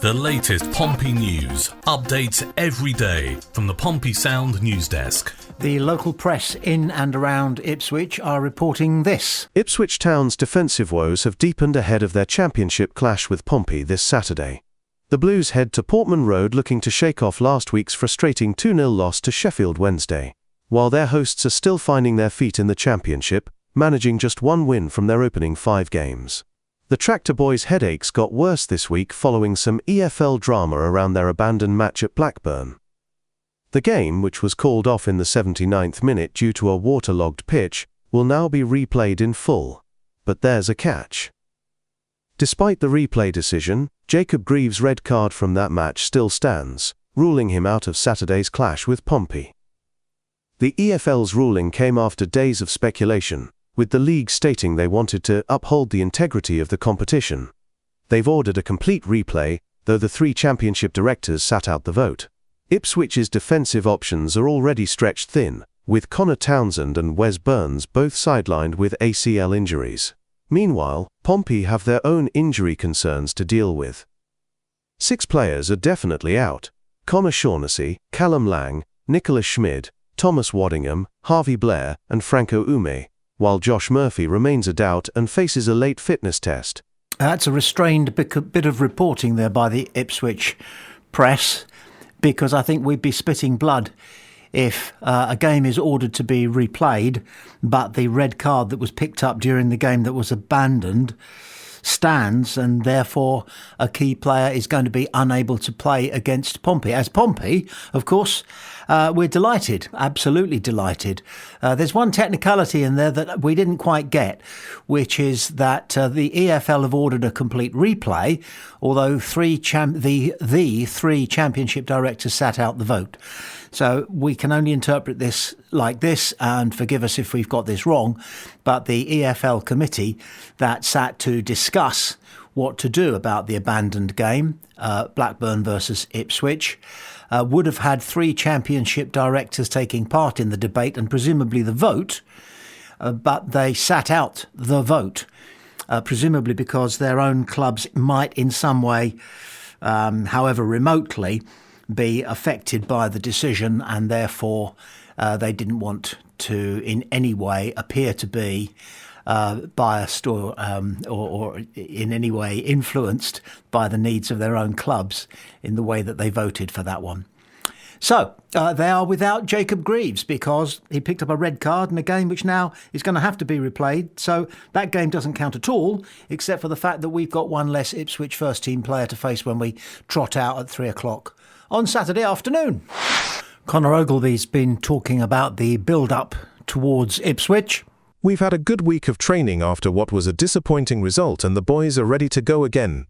The latest Pompey news, updates every day from the Pompey Sound news desk. The local press in and around Ipswich are reporting this. Ipswich Town's defensive woes have deepened ahead of their championship clash with Pompey this Saturday. The Blues head to Portman Road looking to shake off last week's frustrating 2-0 loss to Sheffield Wednesday, while their hosts are still finding their feet in the championship, managing just one win from their opening 5 games. The Tractor Boys' headaches got worse this week following some EFL drama around their abandoned match at Blackburn. The game, which was called off in the 79th minute due to a waterlogged pitch, will now be replayed in full. But there's a catch. Despite the replay decision, Jacob Greaves' red card from that match still stands, ruling him out of Saturday's clash with Pompey. The EFL's ruling came after days of speculation, with the league stating they wanted to uphold the integrity of the competition. They've ordered a complete replay, though the 3 championship directors sat out the vote. Ipswich's defensive options are already stretched thin, with Connor Townsend and Wes Burns both sidelined with ACL injuries. Meanwhile, Pompey have their own injury concerns to deal with. 6 players are definitely out: Connor Shaughnessy, Callum Lang, Nicholas Schmid, Thomas Waddingham, Harvey Blair, and Franco Ume, while Josh Murphy remains a doubt and faces a late fitness test. That's a restrained bit of reporting there by the Ipswich press, because I think we'd be spitting blood if a game is ordered to be replayed, but the red card that was picked up during the game that was abandoned stands, and therefore a key player is going to be unable to play against Pompey. As Pompey, of course, we're delighted, absolutely delighted. There's one technicality in there that we didn't quite get, which is that the EFL have ordered a complete replay, although the 3 championship directors sat out the vote. So we can only interpret this like this, and forgive us if we've got this wrong, but the EFL committee that sat to discuss what to do about the abandoned game, Blackburn versus Ipswich, would have had 3 championship directors taking part in the debate and presumably the vote, but they sat out the vote, presumably because their own clubs might in some way, however remotely, be affected by the decision, and therefore they didn't want to in any way appear to be biased or in any way influenced by the needs of their own clubs in the way that they voted for that one. So they are without Jacob Greaves because he picked up a red card in a game which now is going to have to be replayed. So that game doesn't count at all, except for the fact that we've got one less Ipswich first team player to face when we trot out at 3 o'clock on Saturday afternoon. Conor Ogilvy's been talking about the build-up towards Ipswich. We've had a good week of training after what was a disappointing result, and the boys are ready to go again.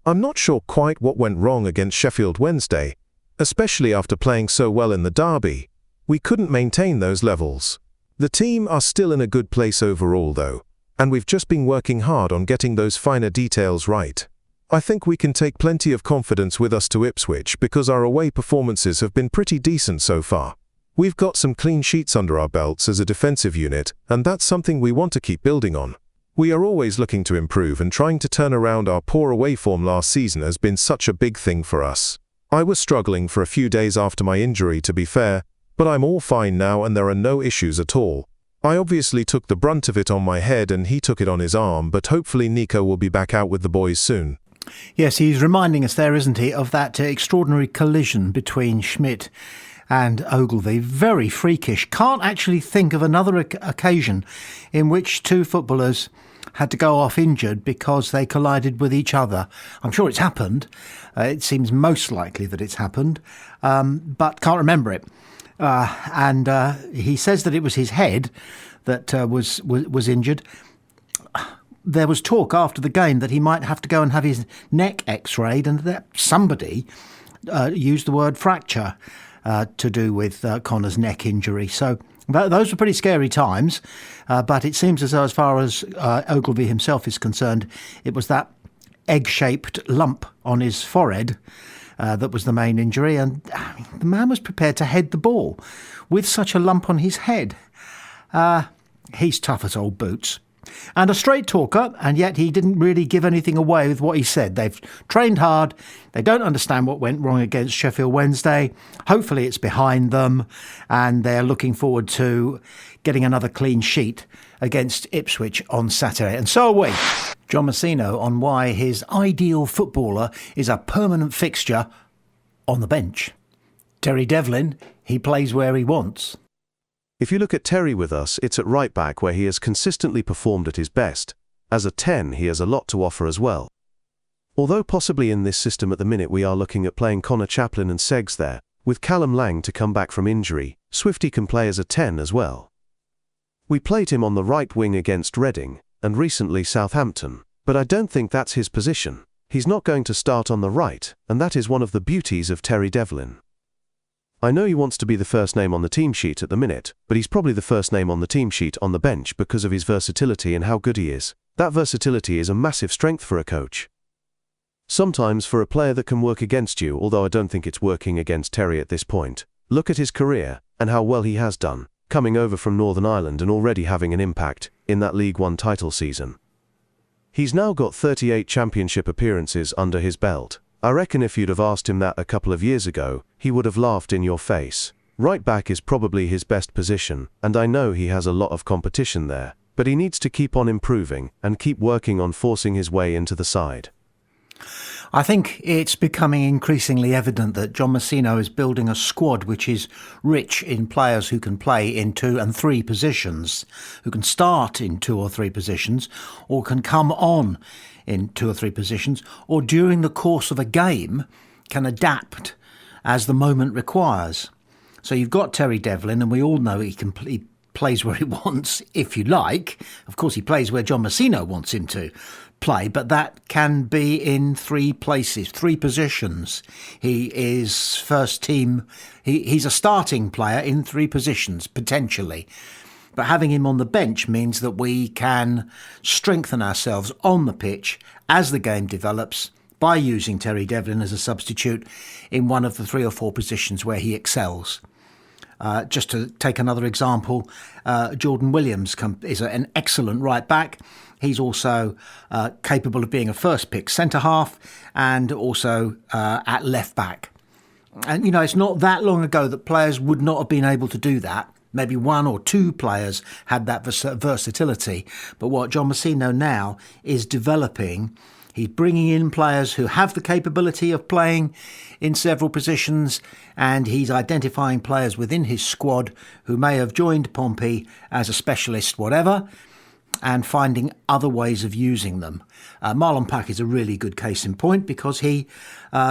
I'm not sure quite what went wrong against Sheffield Wednesday, especially after playing so well in the derby. We couldn't maintain those levels. The team are still in a good place overall though, and we've just been working hard on getting those finer details right. I think we can take plenty of confidence with us to Ipswich because our away performances have been pretty decent so far. We've got some clean sheets under our belts as a defensive unit, and that's something we want to keep building on. We are always looking to improve, and trying to turn around our poor away form last season has been such a big thing for us. I was struggling for a few days after my injury, to be fair, but I'm all fine now and there are no issues at all. I obviously took the brunt of it on my head and he took it on his arm, but hopefully Nico will be back out with the boys soon. Yes, he's reminding us there, isn't he, of that extraordinary collision between Schmidt and Ogilvy. Very freakish. Can't actually think of another occasion in which 2 footballers had to go off injured because they collided with each other. I'm sure it's happened. It seems most likely that it's happened, but can't remember it. And he says that it was his head that was injured. There was talk after the game that he might have to go and have his neck x-rayed, and that somebody used the word fracture to do with Connor's neck injury. So those were pretty scary times, but it seems as though, as far as Ogilvy himself is concerned, it was that egg-shaped lump on his forehead that was the main injury, and the man was prepared to head the ball with such a lump on his head. He's tough as old boots. and a straight talker, and yet he didn't really give anything away with what he said. They've trained hard. They don't understand what went wrong against Sheffield Wednesday. Hopefully it's behind them, and they're looking forward to getting another clean sheet against Ipswich on Saturday. And so are we. John Messino on why his ideal footballer is a permanent fixture on the bench. Terry Devlin, he plays where he wants. If you look at Terry with us, it's at right back where he has consistently performed at his best. As a 10, he has a lot to offer as well. Although possibly in this system at the minute we are looking at playing Connor Chaplin and Seggs there, with Callum Lang to come back from injury, Swifty can play as a 10 as well. We played him on the right wing against Reading, and recently Southampton, but I don't think that's his position. He's not going to start on the right, and that is one of the beauties of Terry Devlin. I know he wants to be the first name on the team sheet at the minute, but he's probably the first name on the team sheet on the bench because of his versatility and how good he is. That versatility is a massive strength for a coach. Sometimes for a player that can work against you, although I don't think it's working against Terry at this point. Look at his career and how well he has done, coming over from Northern Ireland and already having an impact in that League One title season. He's now got 38 championship appearances under his belt. I reckon if you'd have asked him that a couple of years ago, he would have laughed in your face. Right back is probably his best position, and I know he has a lot of competition there, but he needs to keep on improving and keep working on forcing his way into the side. I think it's becoming increasingly evident that John Messino is building a squad which is rich in players who can play in 2 and 3 positions, who can start in 2 or 3 positions, or can come on in 2 or 3 positions, or during the course of a game can adapt as the moment requires. So you've got Terry Devlin, and we all know he plays where he wants, if you like. Of course, he plays where John Messino wants him to play, but that can be in 3 places, 3 positions. He is first team. He's a starting player in 3 positions, potentially. But having him on the bench means that we can strengthen ourselves on the pitch as the game develops by using Terry Devlin as a substitute in one of the 3 or 4 positions where he excels. Just to take another example, Jordan Williams is an excellent right back. He's also capable of being a first pick centre half and also at left back. And, it's not that long ago that players would not have been able to do that. Maybe 1 or 2 players had that versatility. But what John Messino now is developing, he's bringing in players who have the capability of playing in several positions, and he's identifying players within his squad who may have joined Pompey as a specialist, whatever, and finding other ways of using them. Marlon Pack is a really good case in point because he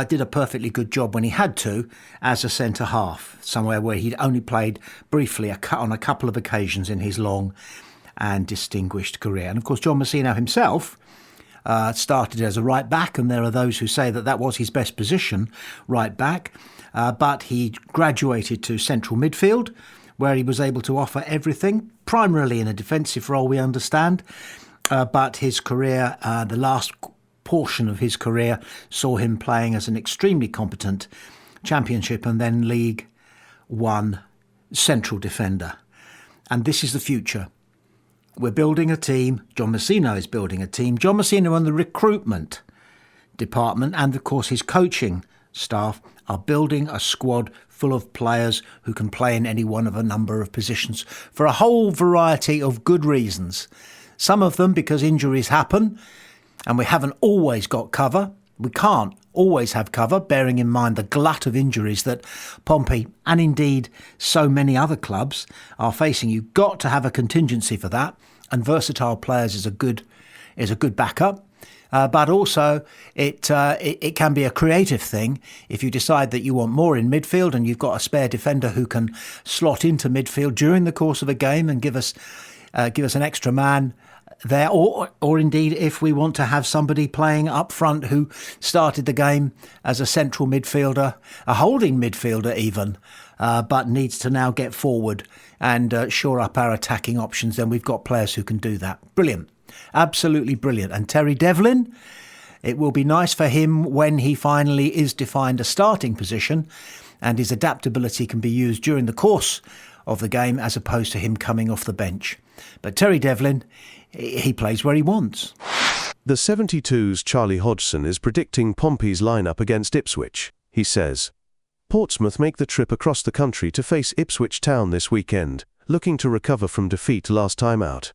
did a perfectly good job when he had to as a centre half, somewhere where he'd only played briefly on a couple of occasions in his long and distinguished career. And of course, John Messino himself started as a right back, and there are those who say that was his best position, right back, but he graduated to central midfield, where he was able to offer everything, primarily in a defensive role, we understand. But his career, the last portion of his career, saw him playing as an extremely competent Championship and then League One central defender. And this is the future. We're building a team. John Messino is building a team. John Messino and the recruitment department and, of course, his coaching staff are building a squad full of players who can play in any one of a number of positions for a whole variety of good reasons. Some of them because injuries happen and we haven't always got cover. We can't always have cover, bearing in mind the glut of injuries that Pompey and indeed so many other clubs are facing. You've got to have a contingency for that, and versatile players is a good backup. But also, it can be a creative thing if you decide that you want more in midfield and you've got a spare defender who can slot into midfield during the course of a game and give us an extra man there, or indeed if we want to have somebody playing up front who started the game as a central midfielder, a holding midfielder even, but needs to now get forward and shore up our attacking options, then we've got players who can do that. Brilliant. Absolutely brilliant. And Terry Devlin, it will be nice for him when he finally is defined a starting position and his adaptability can be used during the course of the game as opposed to him coming off the bench. But Terry Devlin, he plays where he wants. The 72's Charlie Hodgson is predicting Pompey's lineup against Ipswich. He says, Portsmouth make the trip across the country to face Ipswich Town this weekend, looking to recover from defeat last time out.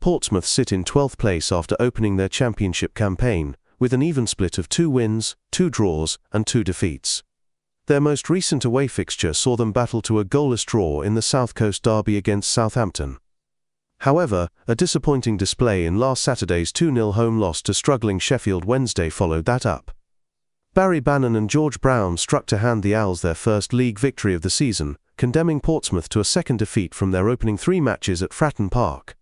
Portsmouth sit in 12th place after opening their championship campaign, with an even split of 2 wins, 2 draws, and 2 defeats. Their most recent away fixture saw them battle to a goalless draw in the South Coast derby against Southampton. However, a disappointing display in last Saturday's 2-0 home loss to struggling Sheffield Wednesday followed that up. Barry Bannon and George Brown struck to hand the Owls their first league victory of the season, condemning Portsmouth to a second defeat from their opening 3 matches at Fratton Park.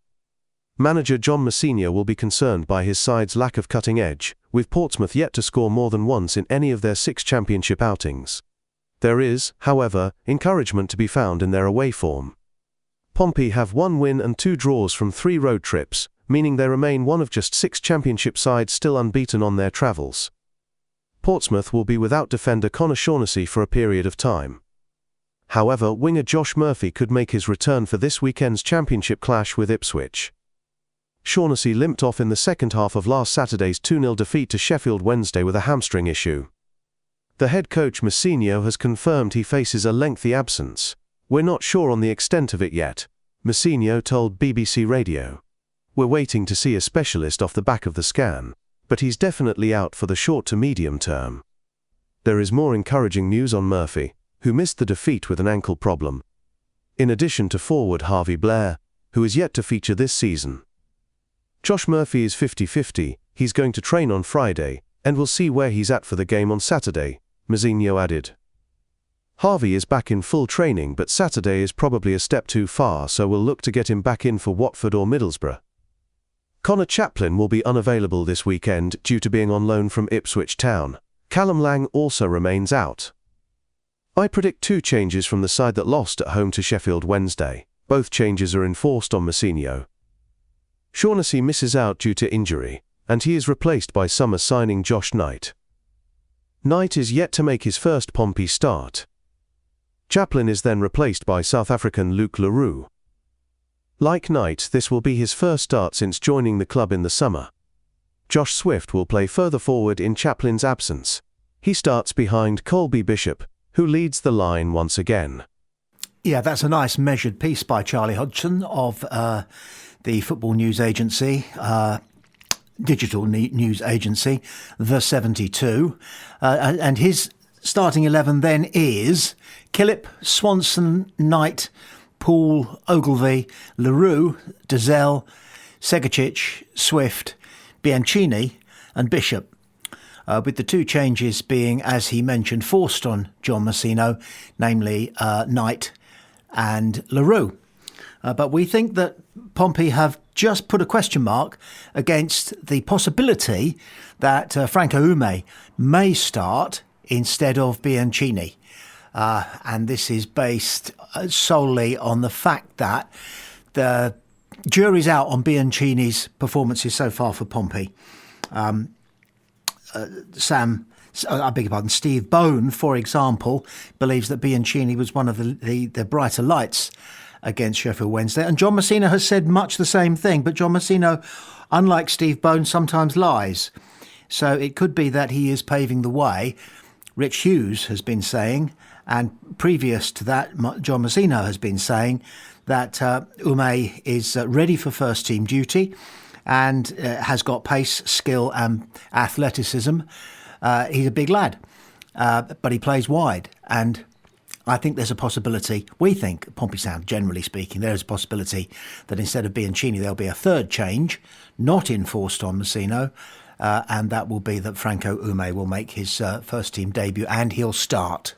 Manager John Messina will be concerned by his side's lack of cutting edge, with Portsmouth yet to score more than once in any of their 6 championship outings. There is, however, encouragement to be found in their away form. Pompey have 1 win and 2 draws from 3 road trips, meaning they remain one of just 6 championship sides still unbeaten on their travels. Portsmouth will be without defender Connor Shaughnessy for a period of time. However, winger Josh Murphy could make his return for this weekend's championship clash with Ipswich. Shaughnessy limped off in the second half of last Saturday's 2-0 defeat to Sheffield Wednesday with a hamstring issue. The head coach Messina has confirmed he faces a lengthy absence. We're not sure on the extent of it yet, Messina told BBC Radio. We're waiting to see a specialist off the back of the scan, but he's definitely out for the short to medium term. There is more encouraging news on Murphy, who missed the defeat with an ankle problem, in addition to forward Harvey Blair, who is yet to feature this season. Josh Murphy is 50-50, he's going to train on Friday, and we'll see where he's at for the game on Saturday, Messina added. Harvey is back in full training, but Saturday is probably a step too far, so we'll look to get him back in for Watford or Middlesbrough. Connor Chaplin will be unavailable this weekend due to being on loan from Ipswich Town. Callum Lang also remains out. I predict 2 changes from the side that lost at home to Sheffield Wednesday. Both changes are enforced on Messina. Shaughnessy misses out due to injury, and he is replaced by summer signing Josh Knight. Knight is yet to make his first Pompey start. Chaplin is then replaced by South African Luke Leroux. Like Knight, this will be his first start since joining the club in the summer. Josh Swift will play further forward in Chaplin's absence. He starts behind Colby Bishop, who leads the line once again. Yeah, that's a nice measured piece by Charlie Hodgson of the football news agency, digital news agency, The 72. And his starting 11 then is Killip, Swanson, Knight, Poole, Ogilvie, Leroux, Dazelle, Segicic, Swift, Bianchini and Bishop. With the 2 changes being, as he mentioned, forced on John Messina, namely Knight and Leroux. But we think that Pompey have just put a question mark against the possibility that Franco Ume may start instead of Bianchini. And this is based solely on the fact that the jury's out on Bianchini's performances so far for Pompey. Steve Bone, for example, believes that Bianchini was one of the brighter lights against Sheffield Wednesday. And John Messina has said much the same thing, but John Messina, unlike Steve Bone, sometimes lies. So it could be that he is paving the way. Rich Hughes has been saying, and previous to that, John Messina has been saying that Ume is ready for first team duty and has got pace, skill and athleticism. He's a big lad, but he plays wide. And I think there's a possibility, we think, Pompey Sound, generally speaking, there is a possibility that instead of Bianchini, there'll be a third change, not enforced on Messina, and that will be that Franco Ume will make his first team debut and he'll start.